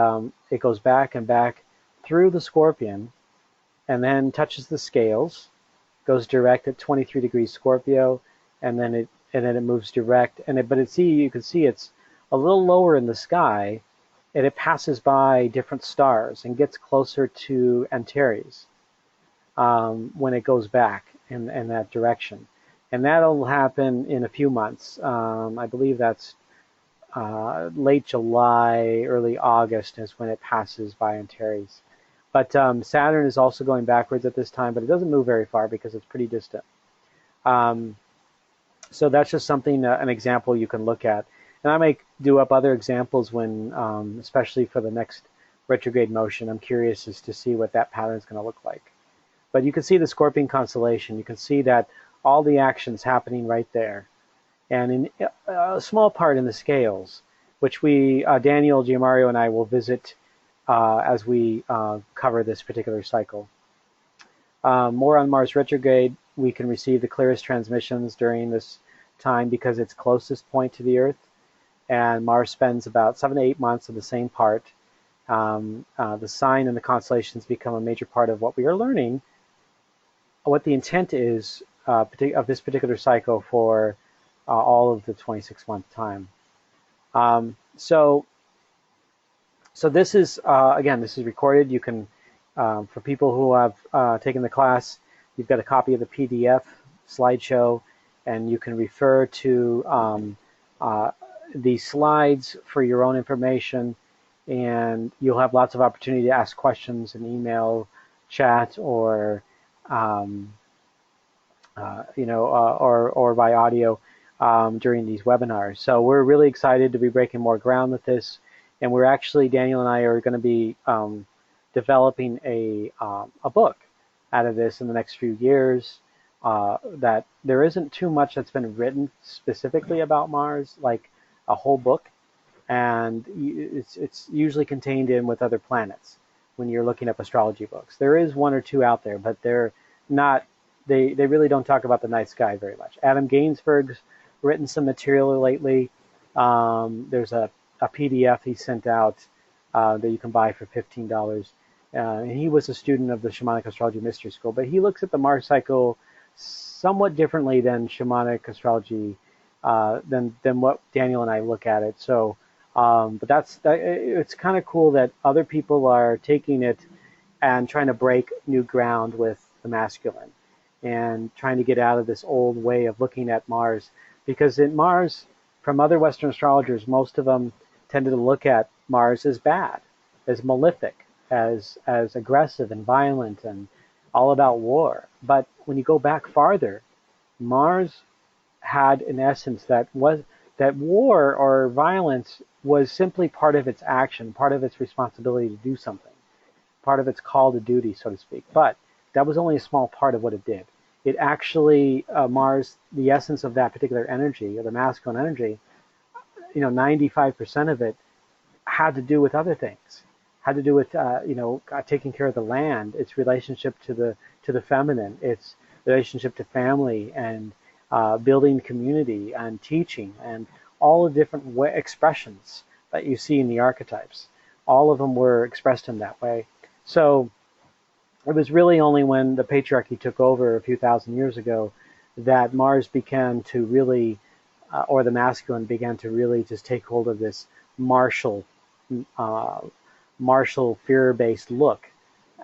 it goes back and back through the Scorpion, and then touches the scales, goes direct at 23 degrees Scorpio, and then it moves direct. You can see it's a little lower in the sky, and it passes by different stars and gets closer to Antares when it goes back in that direction. And that'll happen in a few months. I believe that's late July, early August is when it passes by Antares. But Saturn is also going backwards at this time, but it doesn't move very far because it's pretty distant. So that's just something, an example you can look at. And I may do up other examples when, especially for the next retrograde motion. I'm curious as to see what that pattern is going to look like. But you can see the Scorpion constellation. You can see that all the action's happening right there. And in a small part in the scales, which Daniel Giamario and I will visit as we cover this particular cycle. More on Mars retrograde. We can receive the clearest transmissions during this time because it's closest point to the Earth. And Mars spends about 7 to 8 months in the same part. The sign and the constellations become a major part of what we are learning, what the intent is of this particular cycle for all of the 26-month time. So this is, again, this is recorded. You can, for people who have taken the class, you've got a copy of the PDF slideshow, and you can refer to the slides for your own information, and you'll have lots of opportunity to ask questions in email, chat, or or by audio during these webinars. So we're really excited to be breaking more ground with this, and we're actually, Daniel and I are going to be developing a book out of this in the next few years. That there isn't too much that's been written specifically about Mars, like a whole book, and it's usually contained in with other planets when you're looking up astrology books. There is one or two out there, but they're not. They really don't talk about the night sky very much. Adam Gainsberg's written some material lately. There's a PDF he sent out that you can buy for $15. And he was a student of the Shamanic Astrology Mystery School, but he looks at the Mars cycle somewhat differently than Shamanic Astrology, than what Daniel and I look at it. So, but it's kind of cool that other people are taking it and trying to break new ground with the masculine and trying to get out of this old way of looking at Mars. Because in Mars, from other Western astrologers, most of them tended to look at Mars as bad, as malefic, as aggressive and violent and all about war. But when you go back farther, Mars had an essence that war or violence was simply part of its action, part of its responsibility to do something, part of its call to duty, so to speak. But that was only a small part of what it did. It actually, Mars, the essence of that particular energy, or the masculine energy, 95% of it had to do with other things, had to do with, taking care of the land, its relationship to the feminine, its relationship to family, and building community and teaching, and all the different expressions that you see in the archetypes. All of them were expressed in that way. So it was really only when the patriarchy took over a few thousand years ago that Mars began to really, or the masculine began to really just take hold of this martial fear-based look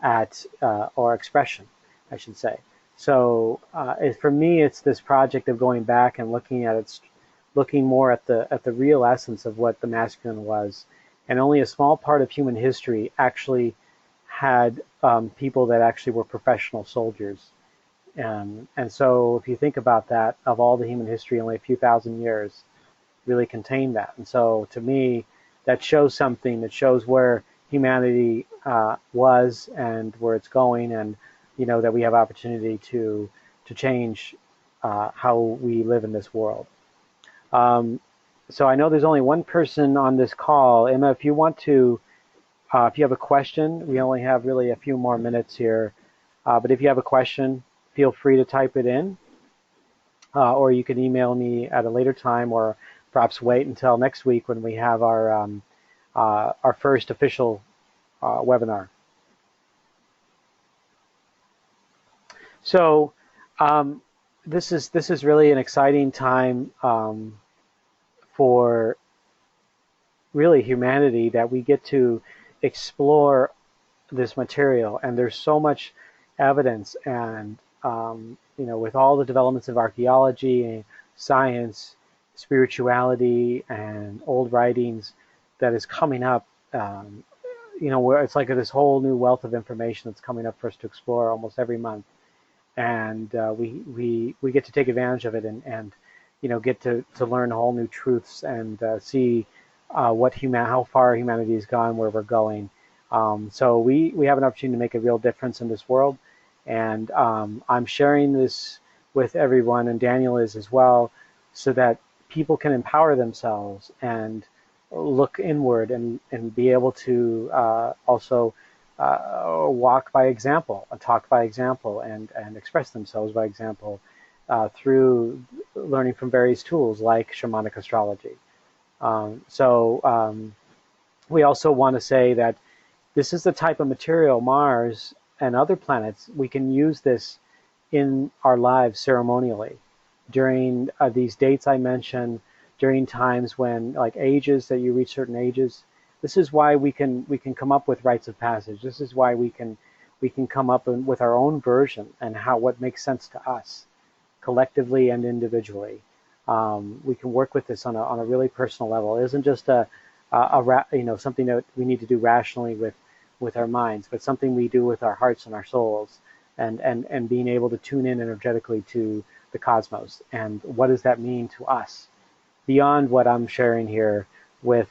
at, or expression, I should say. So for me, it's this project of going back and looking more at the real essence of what the masculine was, and only a small part of human history actually had people that actually were professional soldiers. And so if you think about that, of all the human history, only a few thousand years really contained that. And so to me, that shows something, that shows where humanity was and where it's going, and that we have opportunity to change how we live in this world. So I know there's only one person on this call. Emma, if you want to, if you have a question, we only have really a few more minutes here. But if you have a question, feel free to type it in, or you can email me at a later time, or perhaps wait until next week when we have our first official webinar. So this is really an exciting time for really humanity, that we get to explore this material, and there's so much evidence, and with all the developments of archaeology and science, spirituality, and old writings that is coming up, where it's like this whole new wealth of information that's coming up for us to explore almost every month, and we get to take advantage of it, and get to learn whole new truths, and see how far humanity has gone, where we're going. So we have an opportunity to make a real difference in this world, and I'm sharing this with everyone, and Daniel is as well, so that people can empower themselves and look inward, and be able to also walk by example, talk by example, and express themselves by example through learning from various tools like shamanic astrology. We also want to say that this is the type of material, Mars and other planets, we can use this in our lives ceremonially during these dates I mentioned, during times when, like ages, that you reach certain ages. This is why we can come up with rites of passage. This is why we can come up with our own version, and what makes sense to us, collectively and individually. We can work with this on a really personal level. It isn't just something that we need to do rationally with our minds, but something we do with our hearts and our souls, and being able to tune in energetically to the cosmos. And what does that mean to us beyond what I'm sharing here with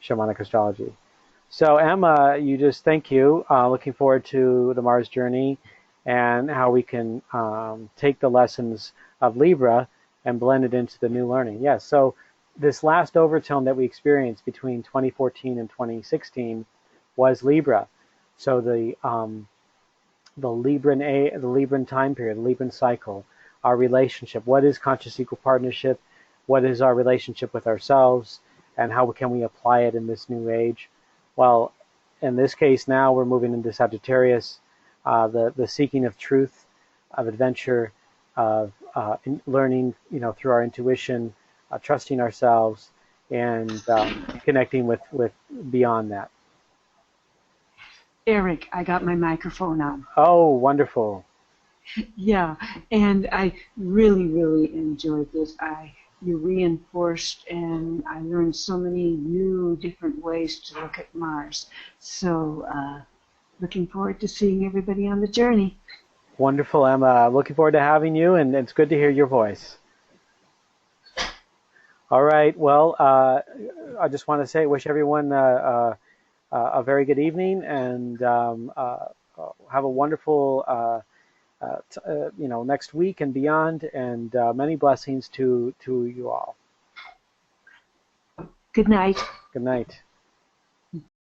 shamanic astrology? So Emma, thank you. Looking forward to the Mars journey and how we can take the lessons of Libra and blend it into the new learning. Yes, so this last overtone that we experienced between 2014 and 2016 was Libra. So the Libran time period, the Libran cycle, our relationship. What is conscious equal partnership? What is our relationship with ourselves? And how can we apply it in this new age? Well, in this case now we're moving into Sagittarius, the seeking of truth, of adventure, of learning, through our intuition, trusting ourselves, and connecting with beyond that. Erik, I got my microphone on. Oh, wonderful. Yeah, and I really, really enjoyed this. You reinforced, and I learned so many new, different ways to look at Mars. So, looking forward to seeing everybody on the journey. Wonderful, Emma. Looking forward to having you, and it's good to hear your voice. All right. Well, I just want to say, wish everyone a very good evening, and have a wonderful, next week and beyond, and many blessings to you all. Good night. Good night.